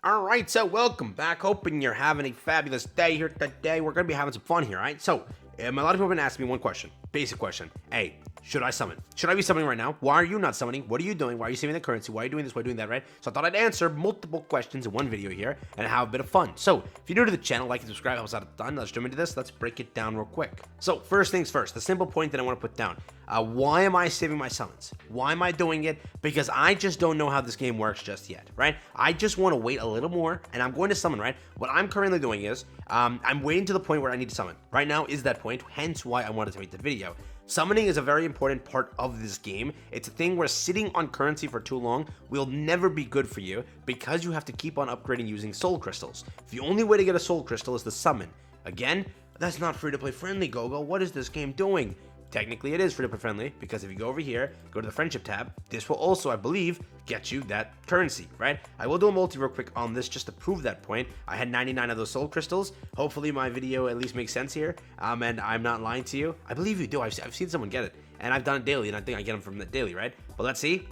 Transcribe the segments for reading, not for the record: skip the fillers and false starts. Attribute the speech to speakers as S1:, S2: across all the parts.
S1: All right, so welcome back. Hoping you're having a fabulous day here today. We're going to be having some fun here, all right? So, a lot of people have been asking me one question, basic question. Hey, should I summon? Should I be summoning right now? Why are you not summoning? What are you doing? Why are you saving the currency? Why are you doing this? Why are you doing that, right? So I thought I'd answer multiple questions in one video here and have a bit of fun. So if you're new to the channel, like and subscribe, helps out a ton. Let's jump into this. Let's break it down real quick. So first things first, the simple point that I want to put down. Why am I saving my summons? Why am I doing it? Because I just don't know how this game works just yet, right? I just want to wait a little more, and I'm going to summon, right? What I'm currently doing is, I'm waiting to the point where I need to summon. Right now is that point, hence why I wanted to make the video. Summoning is a very important part of this game. It's a thing where sitting on currency for too long will never be good for you because you have to keep on upgrading using soul crystals. The only way to get a soul crystal is to summon. Again, that's not free to play friendly, Gogo. What is this game doing? Technically, it is free-to-play friendly because if you go over here, go to the friendship tab, this will also, I believe, get you that currency, right? I will do a multi real quick on this just to prove that point. I had 99 of those soul crystals. Hopefully, my video at least makes sense here, and I'm not lying to you. I believe you do. I've seen someone get it, and I've done it daily, and I think I get them from the daily, right? But let's see.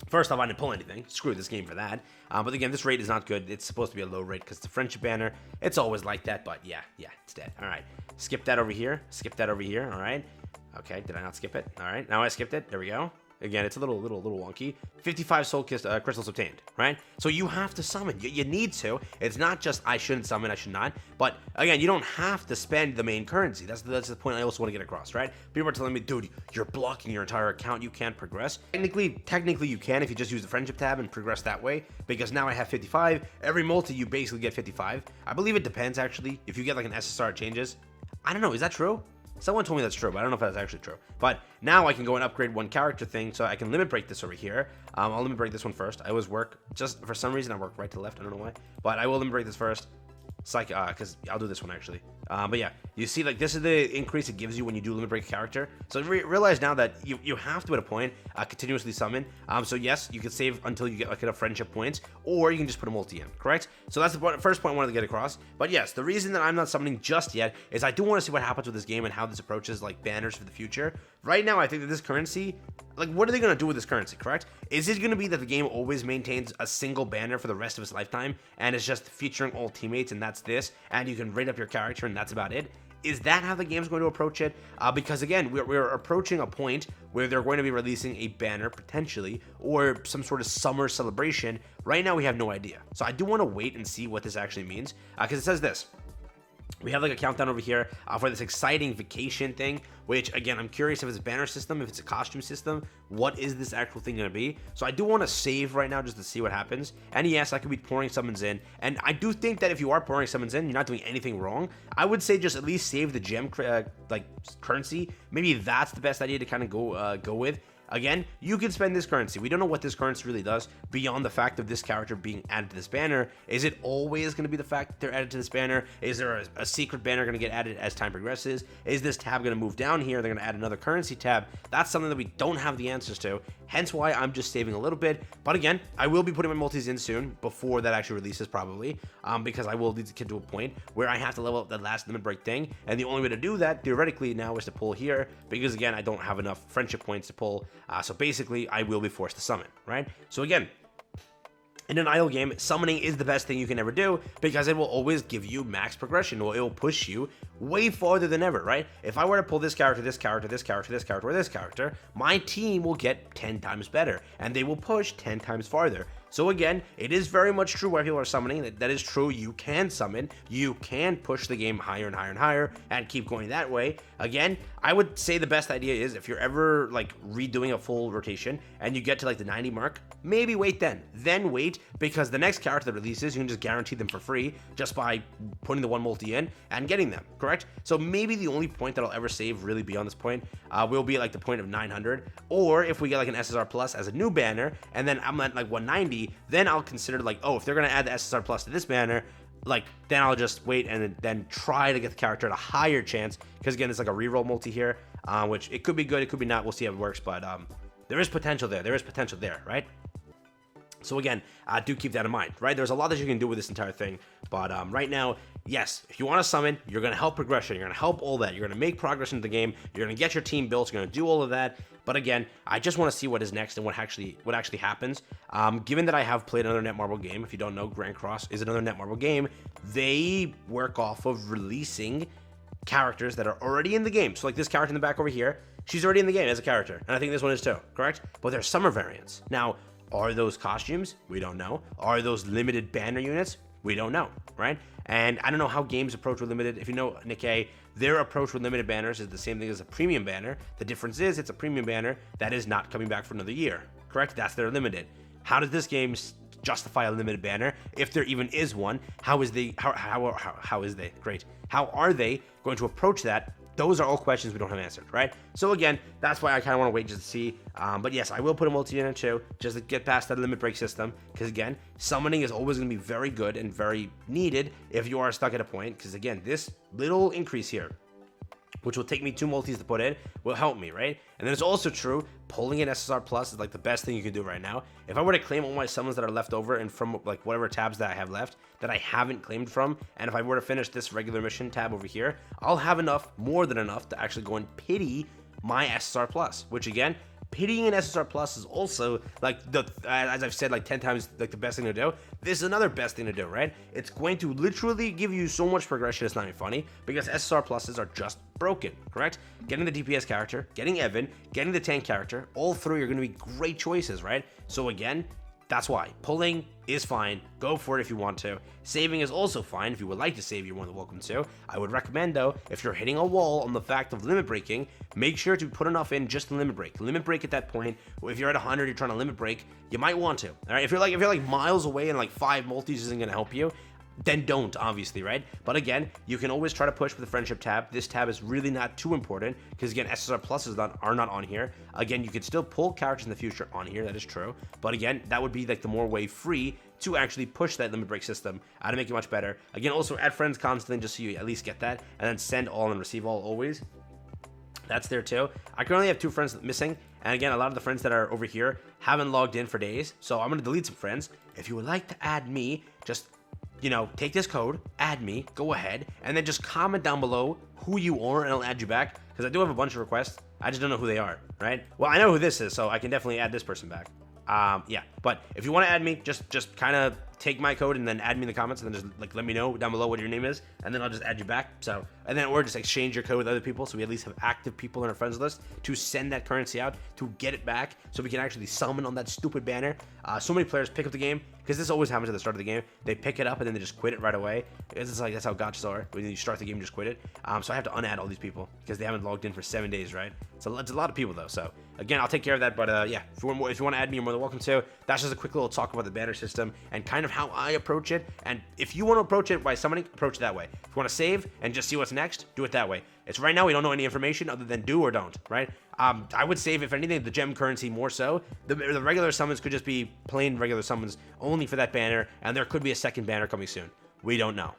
S1: First off, I didn't pull anything. Screw this game for that. But again, this rate is not good. It's supposed to be a low rate because it's a friendship banner. It's always like that, but yeah, it's dead. All right. Skip that over here. Skip that over here. All right. Okay, did I not skip it? All right, now I skipped it. There we go. Again, it's a little wonky. 55 soul crystals obtained, right? So you have to summon. You need to. It's not just I shouldn't summon, I should not. But again, you don't have to spend the main currency. That's the point I also want to get across, right? People are telling me, dude, you're blocking your entire account. You can't progress. Technically, you can if you just use the friendship tab and progress that way. Because now I have 55. Every multi, you basically get 55. I believe it depends, actually. If you get like an SSR, it changes. I don't know. Is that true? Someone told me that's true, but I don't know if that's actually true. But now I can go and upgrade one character thing, so I can limit break this over here. I'll limit break this one first. I always work, just for some reason, I work right to left. I don't know why. But I will limit break this first. It's like, because I'll do this one actually. But yeah, you see, like, this is the increase it gives you when you do limit break a character. So realize now that you have to, at a point, continuously summon. So yes, you can save until you get like enough friendship points, or you can just put a multi in, correct? So that's the first point I wanted to get across. But yes, the reason that I'm not summoning just yet is I do want to see what happens with this game and how this approaches like banners for the future. Right now, I think that this currency, like, what are they going to do with this currency, correct? Is it going to be that the game always maintains a single banner for the rest of its lifetime, and it's just featuring all teammates, and that's this, and you can rate up your character, and that's about it? Is that how the game's going to approach it? Because again, we're approaching a point where they're going to be releasing a banner, potentially, or some sort of summer celebration. Right now, we have no idea. So I do want to wait and see what this actually means, because it says this. We have like a countdown over here for this exciting vacation thing, which again, I'm curious if it's a banner system, if it's a costume system, what is this actual thing going to be? So I do want to save right now just to see what happens. And yes, I could be pouring summons in. And I do think that if you are pouring summons in, you're not doing anything wrong. I would say just at least save the gem currency. Maybe that's the best idea to kind of go with. Again, you can spend this currency. We don't know what this currency really does beyond the fact of this character being added to this banner. Is it always going to be the fact that they're added to this banner? Is there a secret banner going to get added as time progresses? Is this tab going to move down here? They're going to add another currency tab. That's something that we don't have the answers to. Hence why I'm just saving a little bit. But again, I will be putting my multis in soon before that actually releases probably. Because I will need to get to a point where I have to level up that last limit break thing. And the only way to do that theoretically now is to pull here. Because again, I don't have enough friendship points to pull. So basically, I will be forced to summon, right? So again, in an idle game, summoning is the best thing you can ever do because it will always give you max progression, or it will push you way farther than ever, right? If I were to pull this character, this character, this character, this character, or this character, my team will get 10 times better, and they will push 10 times farther. So again, it is very much true why people are summoning. That is true. You can summon. You can push the game higher and higher and higher and keep going that way. Again, I would say the best idea is if you're ever like redoing a full rotation and you get to like the 90 mark, maybe wait then. Then wait, because the next character that releases, you can just guarantee them for free just by putting the one multi in and getting them, correct? So maybe the only point that I'll ever save really beyond this point will be like the point of 900. Or if we get like an SSR Plus as a new banner and then I'm at like 190, then I'll consider like, oh, if they're going to add the SSR Plus to this banner, like, then I'll just wait and then try to get the character at a higher chance. Because again, it's like a reroll multi here, which it could be good, it could be not. We'll see how it works, but there is potential there. There is potential there, right? So again, do keep that in mind, right? There's a lot that you can do with this entire thing, but right now, yes, if you want to summon, you're going to help progression, you're going to help all that, you're going to make progress into the game, you're going to get your team built, you're going to do all of that. But again, I just want to see what is next and what actually happens. Given that I have played another Netmarble game, if you don't know, Grand Cross is another Netmarble game. They work off of releasing characters that are already in the game. So like this character in the back over here, she's already in the game as a character, and I think this one is too, correct? But there's summer variants. Now, are those costumes? We don't know. Are those limited banner units? We don't know, right? And I don't know how games approach with limited. If you know Nikkei, their approach with limited banners is the same thing as a premium banner. The difference is it's a premium banner that is not coming back for another year, correct? That's their limited. How does this game justify a limited banner if there even is one? How is they? How is they? Great. How are they going to approach that? Those are all questions we don't have answered, right? So again, that's why I kind of want to wait just to see. But yes, I will put a multi in it too, just to get past that limit break system. Because again, summoning is always going to be very good and very needed if you are stuck at a point. Because again, this little increase here, which will take me 2 multis to put in, will help me, right? And then it's also true, pulling in SSR Plus is like the best thing you can do right now. If I were to claim all my summons that are left over and from like whatever tabs that I have left that I haven't claimed from, and if I were to finish this regular mission tab over here, I'll have enough, more than enough, to actually go and pity my SSR Plus, which again, pitying an SSR Plus is also like as I've said like 10 times, like the best thing to do. This is another best thing to do, right? It's going to literally give you so much progression, it's not even funny, because SSR Pluses are just broken, correct? Getting the DPS character, getting Evan, getting the tank character, all 3 are going to be great choices, right? So again, that's why pulling is fine. Go for it if you want to. Saving is also fine. If you would like to save, you're more than welcome to. I would recommend though, if you're hitting a wall on the fact of limit breaking, make sure to put enough in just to limit break. Limit break at that point. If you're at 100, you're trying to limit break, you might want to. All right. If you're like miles away and like 5 multis isn't going to help you, then don't, obviously, right? But again, you can always try to push with the friendship tab. This tab is really not too important because again, SSR Pluses are not on here. Again, you could still pull characters in the future on here, that is true. But again, that would be like the more way free to actually push that limit break system to make it much better. Again, also add friends constantly just so you at least get that, and then send all and receive all always. That's there too. I currently have 2 friends missing, and again, a lot of the friends that are over here haven't logged in for days, so I'm going to delete some friends. If you would like to add me, just take this code, add me, go ahead, and then just comment down below who you are, and I'll add you back, because I do have a bunch of requests. I just don't know who they are, right? Well, I know who this is, so I can definitely add this person back. Yeah, but if you want to add me, just kind of take my code and then add me in the comments, and then just like let me know down below what your name is, and then I'll just add you back. So, and then or just exchange your code with other people, so we at least have active people in our friends list to send that currency out, to get it back, so we can actually summon on that stupid banner. So many players pick up the game, because this always happens at the start of the game. They pick it up and then they just quit it right away. It's like that's how gotchas are. When you start the game, you just quit it. So I have to unadd all these people because they haven't logged in for 7 days, right? It's a lot of people though. So again, I'll take care of that. But yeah, if you want to add me, you're more than welcome to. That's just a quick little talk about the banner system and kind of how I approach it. And if you want to approach it by summoning, approach it that way. If you want to save and just see what's next, do it that way. It's right now we don't know any information other than do or don't, right? I would save, if anything, the gem currency more so. The regular summons could just be plain regular summons only for that banner, and there could be a second banner coming soon. We don't know.